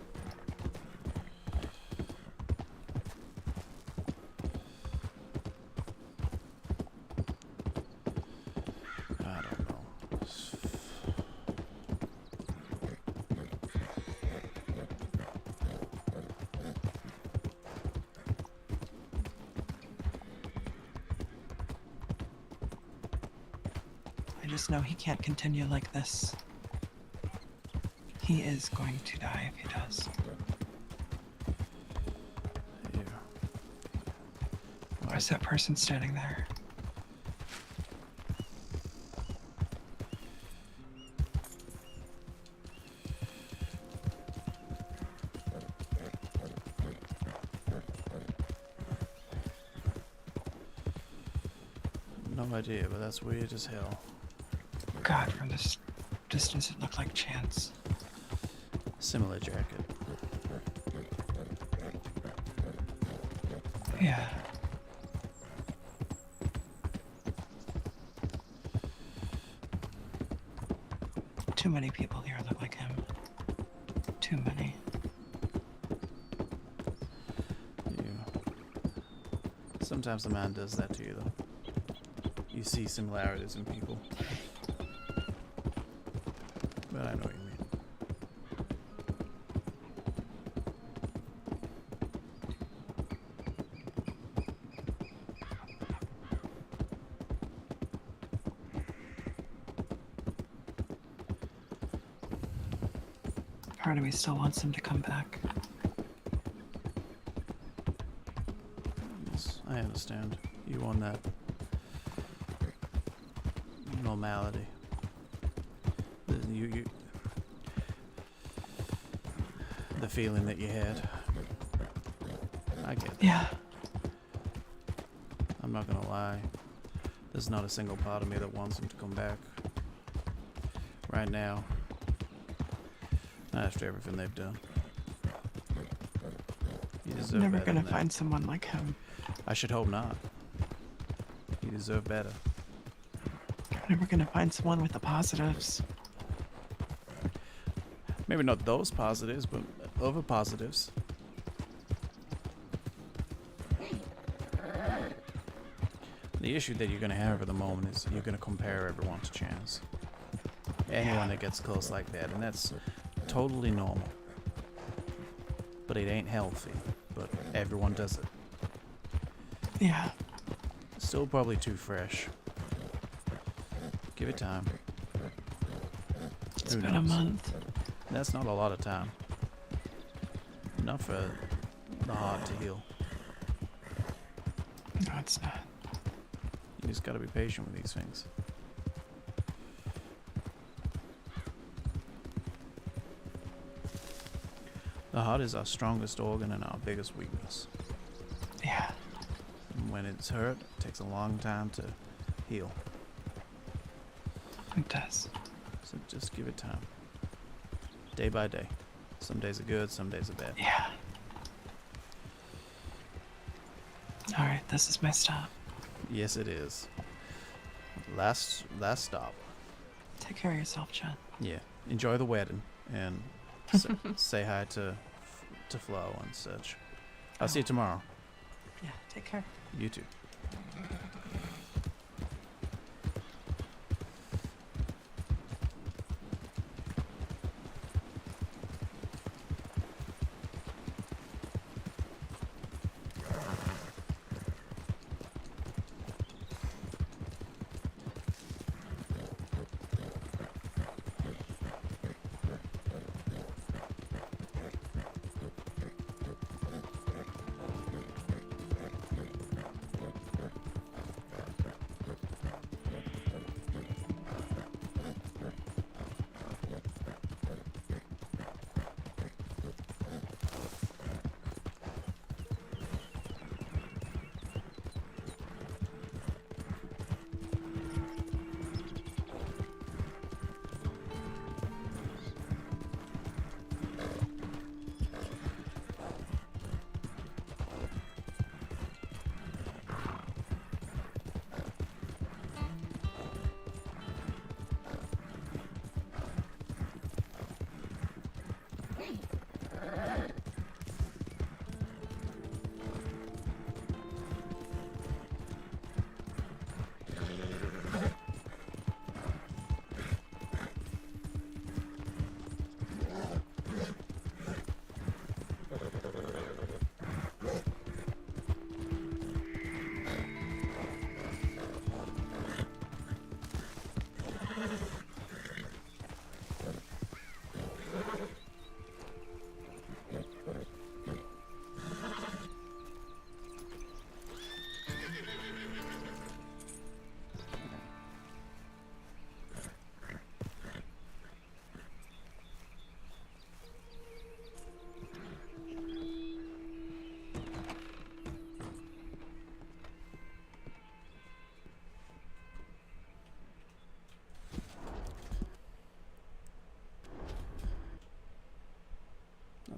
[SPEAKER 2] I don't know.
[SPEAKER 3] I just know he can't continue like this. He is going to die if he does.
[SPEAKER 2] Yeah.
[SPEAKER 3] Where's that person standing there?
[SPEAKER 2] No idea, but that's weird as hell.
[SPEAKER 3] God, from this distance it looked like Chance.
[SPEAKER 2] Similar jacket.
[SPEAKER 3] Yeah. Too many people here look like him. Too many.
[SPEAKER 2] Yeah. Sometimes the mind does that to you, though. You see similarities in people. But I know what you mean.
[SPEAKER 3] Part of me still wants him to come back.
[SPEAKER 2] Yes, I understand. You want that normality. The feeling that you had. I get that.
[SPEAKER 3] Yeah.
[SPEAKER 2] I'm not gonna lie. There's not a single part of me that wants him to come back. Right now. Not after everything they've done. You deserve
[SPEAKER 3] Never
[SPEAKER 2] better
[SPEAKER 3] gonna
[SPEAKER 2] than that.
[SPEAKER 3] find someone like him.
[SPEAKER 2] I should hope not. You deserve better.
[SPEAKER 3] Never gonna find someone with the positives.
[SPEAKER 2] Maybe not those positives, but other positives. The issue that you're going to have at the moment is you're going to compare everyone to Chance. Anyone that gets close like that, and that's totally normal. But it ain't healthy, but everyone does it.
[SPEAKER 3] Yeah.
[SPEAKER 2] Still probably too fresh. Give it time.
[SPEAKER 3] It's
[SPEAKER 2] Who
[SPEAKER 3] been a
[SPEAKER 2] knows?
[SPEAKER 3] month.
[SPEAKER 2] That's not a lot of time. Enough for the heart to heal.
[SPEAKER 3] No, it's not.
[SPEAKER 2] You just gotta be patient with these things. The heart is our strongest organ and our biggest weakness.
[SPEAKER 3] Yeah.
[SPEAKER 2] And when it's hurt, it takes a long time to heal.
[SPEAKER 3] It does.
[SPEAKER 2] So just give it time. Day by day. Some days are good, some days are bad.
[SPEAKER 3] Yeah. Alright, this is my stop.
[SPEAKER 2] Yes, it is. Last stop.
[SPEAKER 3] Take care of yourself, Jen.
[SPEAKER 2] Yeah. Enjoy the wedding and say hi to Flo and such. I'll see you tomorrow.
[SPEAKER 3] Yeah, take care.
[SPEAKER 2] You too.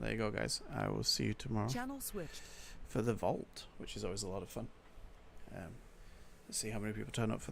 [SPEAKER 2] there you go, guys. I will see you tomorrow
[SPEAKER 4] Channel switched.
[SPEAKER 2] for the vault, which is always a lot of fun. Let's see how many people turn up for that.